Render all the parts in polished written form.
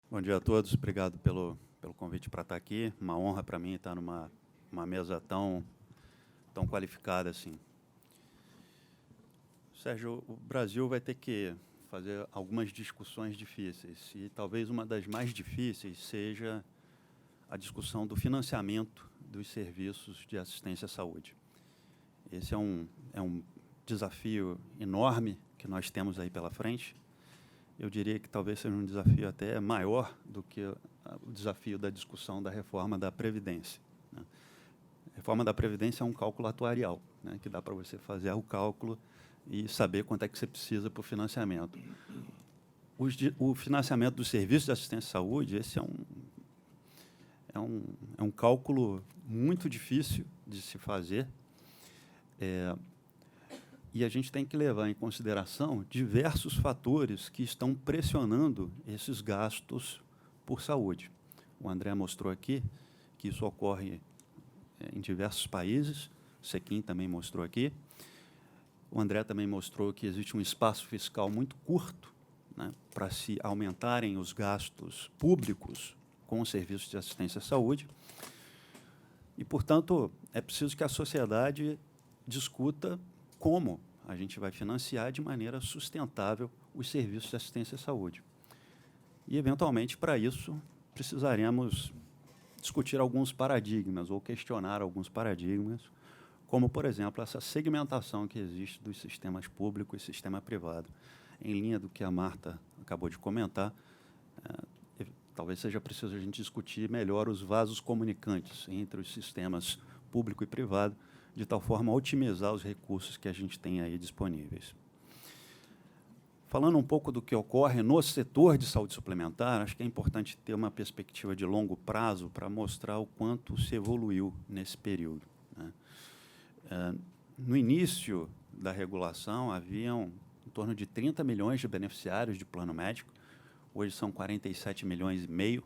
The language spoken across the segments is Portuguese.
Bom dia a todos, obrigado pelo convite para estar aqui. Uma honra para mim estar numa mesa tão qualificada assim. Sérgio, o Brasil vai ter que fazer algumas discussões difíceis, e talvez uma das mais difíceis seja a discussão do financiamento dos serviços de assistência à saúde. Esse é um desafio enorme que nós temos aí pela frente. Eu diria que talvez seja um desafio até maior do que o desafio da discussão da reforma da Previdência, né? A reforma da Previdência é um cálculo atuarial, né, que dá para você fazer o cálculo e saber quanto é que você precisa para o financiamento. O financiamento dos serviços de assistência à saúde, esse é um cálculo muito difícil de se fazer, e a gente tem que levar em consideração diversos fatores que estão pressionando esses gastos por saúde. O André mostrou aqui que isso ocorre em diversos países, o Sequim também mostrou aqui. O André também mostrou que existe um espaço fiscal muito curto, né, para se aumentarem os gastos públicos com os serviços de assistência à saúde. E, portanto, é preciso que a sociedade discuta como a gente vai financiar de maneira sustentável os serviços de assistência à saúde. E, eventualmente, para isso, precisaremos discutir alguns paradigmas ou questionar alguns paradigmas, como, por exemplo, essa segmentação que existe dos sistemas público e sistema privado. Em linha do que a Marta acabou de comentar, talvez seja preciso a gente discutir melhor os vasos comunicantes entre os sistemas público e privado, de tal forma a otimizar os recursos que a gente tem aí disponíveis. Falando um pouco do que ocorre no setor de saúde suplementar, acho que é importante ter uma perspectiva de longo prazo para mostrar o quanto se evoluiu nesse período, né? No início da regulação, haviam em torno de 30 milhões de beneficiários de plano médico, hoje são 47 milhões e meio,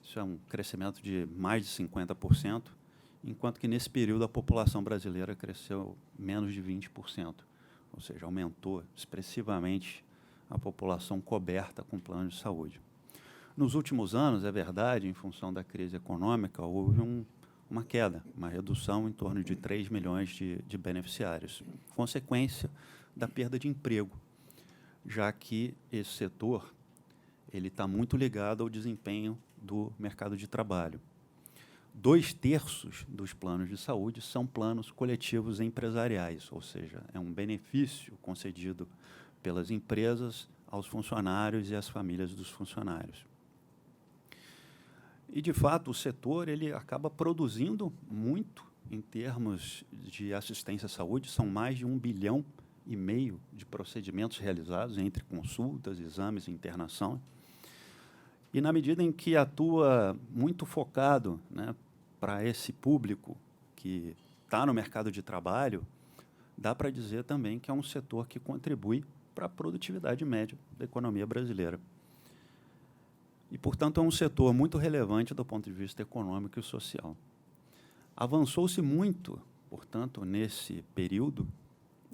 isso é um crescimento de mais de 50%, enquanto que nesse período a população brasileira cresceu menos de 20%, ou seja, aumentou expressivamente a população coberta com plano de saúde. Nos últimos anos, é verdade, em função da crise econômica, houve uma queda, uma redução em torno de 3 milhões de beneficiários, consequência da perda de emprego, já que esse setor ele está muito ligado ao desempenho do mercado de trabalho. 2/3 dos planos de saúde são planos coletivos empresariais, ou seja, é um benefício concedido pelas empresas aos funcionários e às famílias dos funcionários. E, de fato, o setor ele acaba produzindo muito em termos de assistência à saúde, são mais de 1,5 bilhão de procedimentos realizados entre consultas, exames e internação. E, na medida em que atua muito focado, né, para esse público que está no mercado de trabalho, dá para dizer também que é um setor que contribui para a produtividade média da economia brasileira. E, portanto, é um setor muito relevante do ponto de vista econômico e social. Avançou-se muito, portanto, nesse período,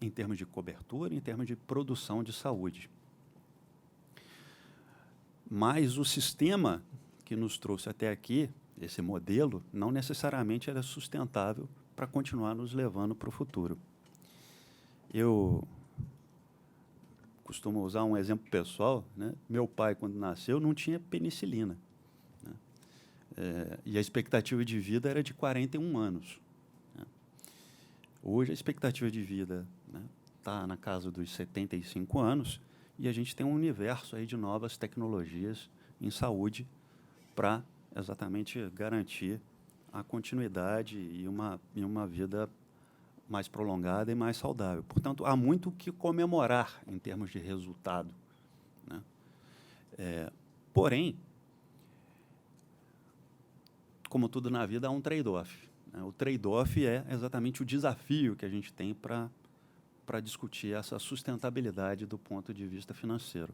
em termos de cobertura, em termos de produção de saúde. Mas o sistema que nos trouxe até aqui, esse modelo, não necessariamente era sustentável para continuar nos levando para o futuro. Eu costumo usar um exemplo pessoal, né? Meu pai, quando nasceu, não tinha penicilina, né? E a expectativa de vida era de 41 anos. Né? Hoje, a expectativa de vida está na casa dos 75 anos e a gente tem um universo aí de novas tecnologias em saúde para exatamente garantir a continuidade e uma vida mais prolongada e mais saudável. Portanto, há muito o que comemorar em termos de resultado, né? Porém, como tudo na vida, há um trade-off, né? O trade-off é exatamente o desafio que a gente tem para discutir essa sustentabilidade do ponto de vista financeiro.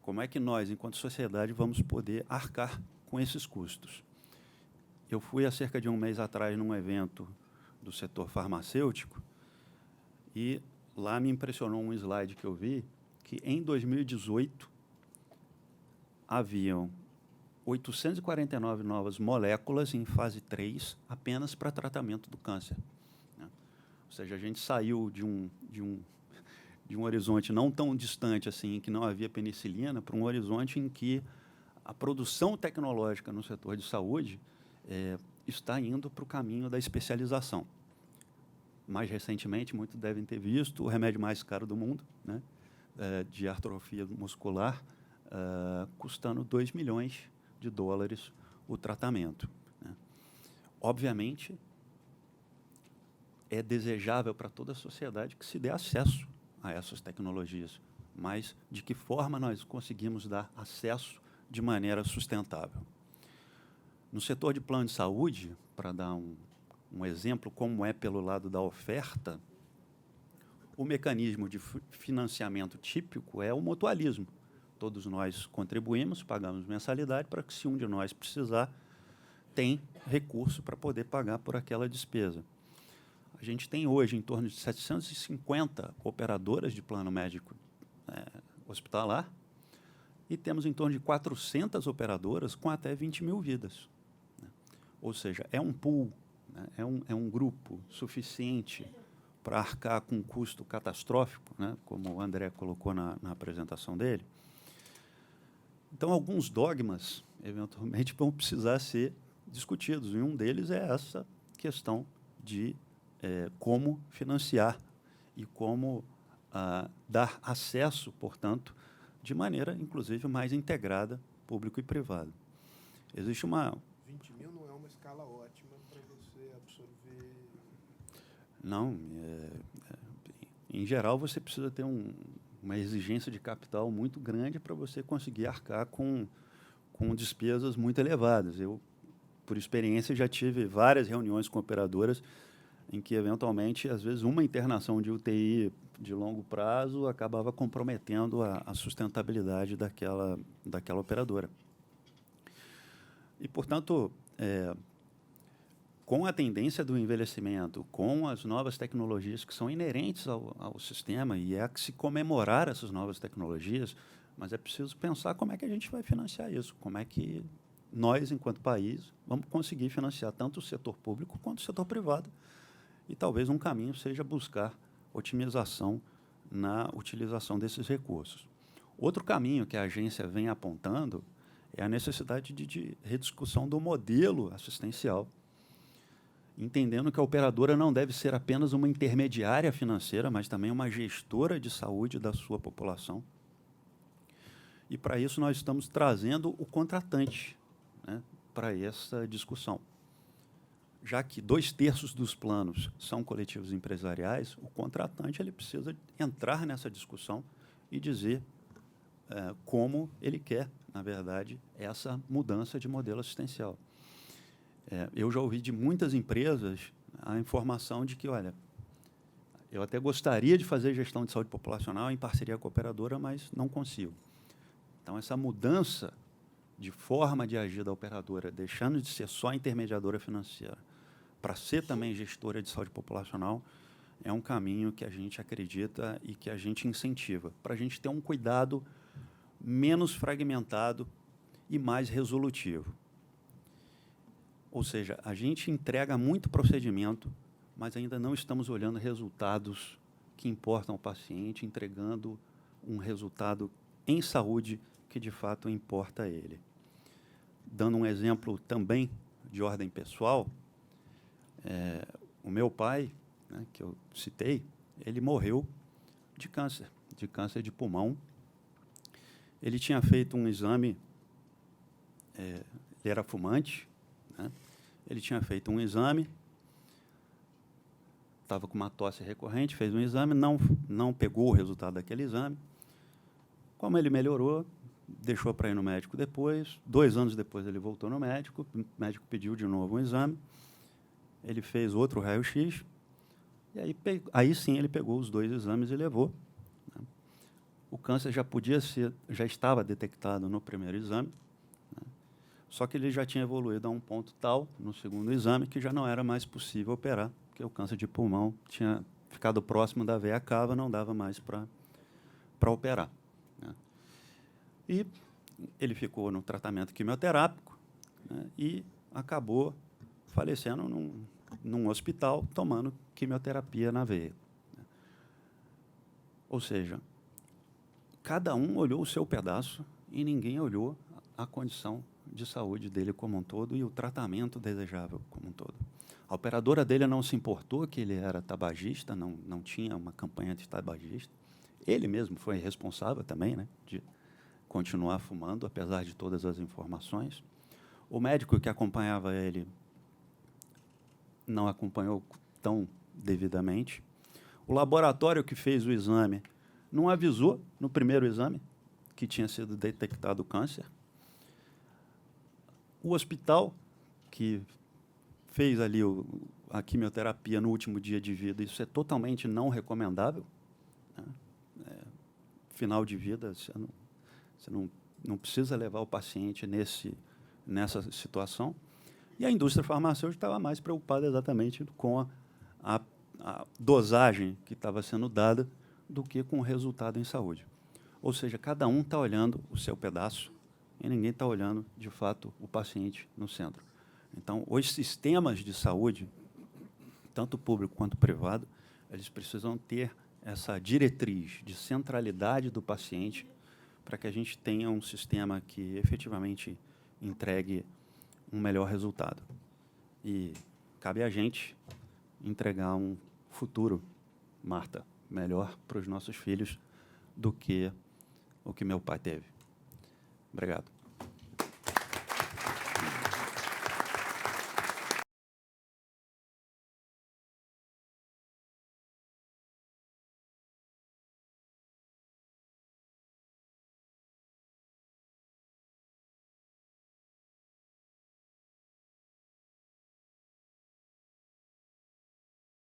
Como é que nós, enquanto sociedade, vamos poder arcar com esses custos? Eu fui há cerca de um mês atrás num evento do setor farmacêutico e lá me impressionou um slide que eu vi que, em 2018, haviam 849 novas moléculas em fase 3 apenas para tratamento do câncer, né? Ou seja, a gente saiu de um horizonte não tão distante assim, em que não havia penicilina, para um horizonte em que a produção tecnológica no setor de saúde está indo para o caminho da especialização. Mais recentemente, muitos devem ter visto o remédio mais caro do mundo, né, de atrofia muscular, custando $2 milhões o tratamento, né? Obviamente, é desejável para toda a sociedade que se dê acesso a essas tecnologias, mas de que forma nós conseguimos dar acesso de maneira sustentável? No setor de plano de saúde, para dar um exemplo como é pelo lado da oferta, o mecanismo de financiamento típico é o mutualismo. Todos nós contribuímos, pagamos mensalidade para que, se um de nós precisar, tem recurso para poder pagar por aquela despesa. A gente tem hoje em torno de 750 operadoras de plano médico hospitalar e temos em torno de 400 operadoras com até 20 mil vidas, né? Ou seja, é um pool, né? É um grupo suficiente para arcar com um custo catastrófico, né? Como o André colocou na apresentação dele. Então, alguns dogmas, eventualmente, vão precisar ser discutidos, e um deles é essa questão de como financiar e como dar acesso, portanto, de maneira, inclusive, mais integrada, público e privado. Existe uma... 20 mil não é uma escala ótima para você absorver... Não, em geral, você precisa ter uma exigência de capital muito grande para você conseguir arcar com despesas muito elevadas. Eu, por experiência, já tive várias reuniões com operadoras em que, eventualmente, às vezes, uma internação de UTI de longo prazo acabava comprometendo a sustentabilidade daquela operadora. E, portanto, com a tendência do envelhecimento, com as novas tecnologias que são inerentes ao sistema, e é que se comemorar essas novas tecnologias, mas é preciso pensar como é que a gente vai financiar isso, como é que nós, enquanto país, vamos conseguir financiar tanto o setor público quanto o setor privado. E talvez um caminho seja buscar otimização na utilização desses recursos. Outro caminho que a agência vem apontando é a necessidade de rediscussão do modelo assistencial, entendendo que a operadora não deve ser apenas uma intermediária financeira, mas também uma gestora de saúde da sua população. E, para isso, nós estamos trazendo o contratante, né, para essa discussão. Já que 2/3 dos planos são coletivos empresariais, o contratante ele precisa entrar nessa discussão e dizer como ele quer, na verdade, essa mudança de modelo assistencial. Eu já ouvi de muitas empresas a informação de que, olha, eu até gostaria de fazer gestão de saúde populacional em parceria com a operadora, mas não consigo. Então, essa mudança de forma de agir da operadora, deixando de ser só intermediadora financeira, para ser também gestora de saúde populacional, é um caminho que a gente acredita e que a gente incentiva, para a gente ter um cuidado menos fragmentado e mais resolutivo. Ou seja, a gente entrega muito procedimento, mas ainda não estamos olhando resultados que importam ao paciente, entregando um resultado em saúde que, de fato, importa a ele. Dando um exemplo também de ordem pessoal, o meu pai, né, que eu citei, ele morreu de câncer de pulmão. Ele tinha feito um exame, ele era fumante, né? Ele tinha feito um exame, estava com uma tosse recorrente, fez um exame, não pegou o resultado daquele exame. Como ele melhorou, deixou para ir no médico depois. 2 anos depois ele voltou no médico, o médico pediu de novo um exame, ele fez outro raio-x, e aí sim ele pegou os 2 exames e levou, né? O câncer já estava detectado no primeiro exame, né? Só que ele já tinha evoluído a um ponto tal, no segundo exame, que já não era mais possível operar, porque o câncer de pulmão tinha ficado próximo da veia cava, não dava mais para operar, né? E ele ficou no tratamento quimioterápico, né, e acabou falecendo num hospital tomando quimioterapia na veia. Ou seja, cada um olhou o seu pedaço e ninguém olhou a condição de saúde dele como um todo e o tratamento desejável como um todo. A operadora dele não se importou que ele era tabagista, não tinha uma campanha de tabagista. Ele mesmo foi responsável também, né, de continuar fumando, apesar de todas as informações. O médico que acompanhava ele não acompanhou tão devidamente. O laboratório que fez o exame não avisou, no primeiro exame, que tinha sido detectado câncer. O hospital que fez ali a quimioterapia no último dia de vida, isso é totalmente não recomendável, né? Final de vida, você não precisa levar o paciente nessa situação. E a indústria farmacêutica estava mais preocupada exatamente com a dosagem que estava sendo dada do que com o resultado em saúde. Ou seja, cada um está olhando o seu pedaço e ninguém está olhando, de fato, o paciente no centro. Então, os sistemas de saúde, tanto público quanto privado, eles precisam ter essa diretriz de centralidade do paciente para que a gente tenha um sistema que efetivamente entregue um melhor resultado. E cabe a gente entregar um futuro, Marta, melhor para os nossos filhos do que o que meu pai teve. Obrigado.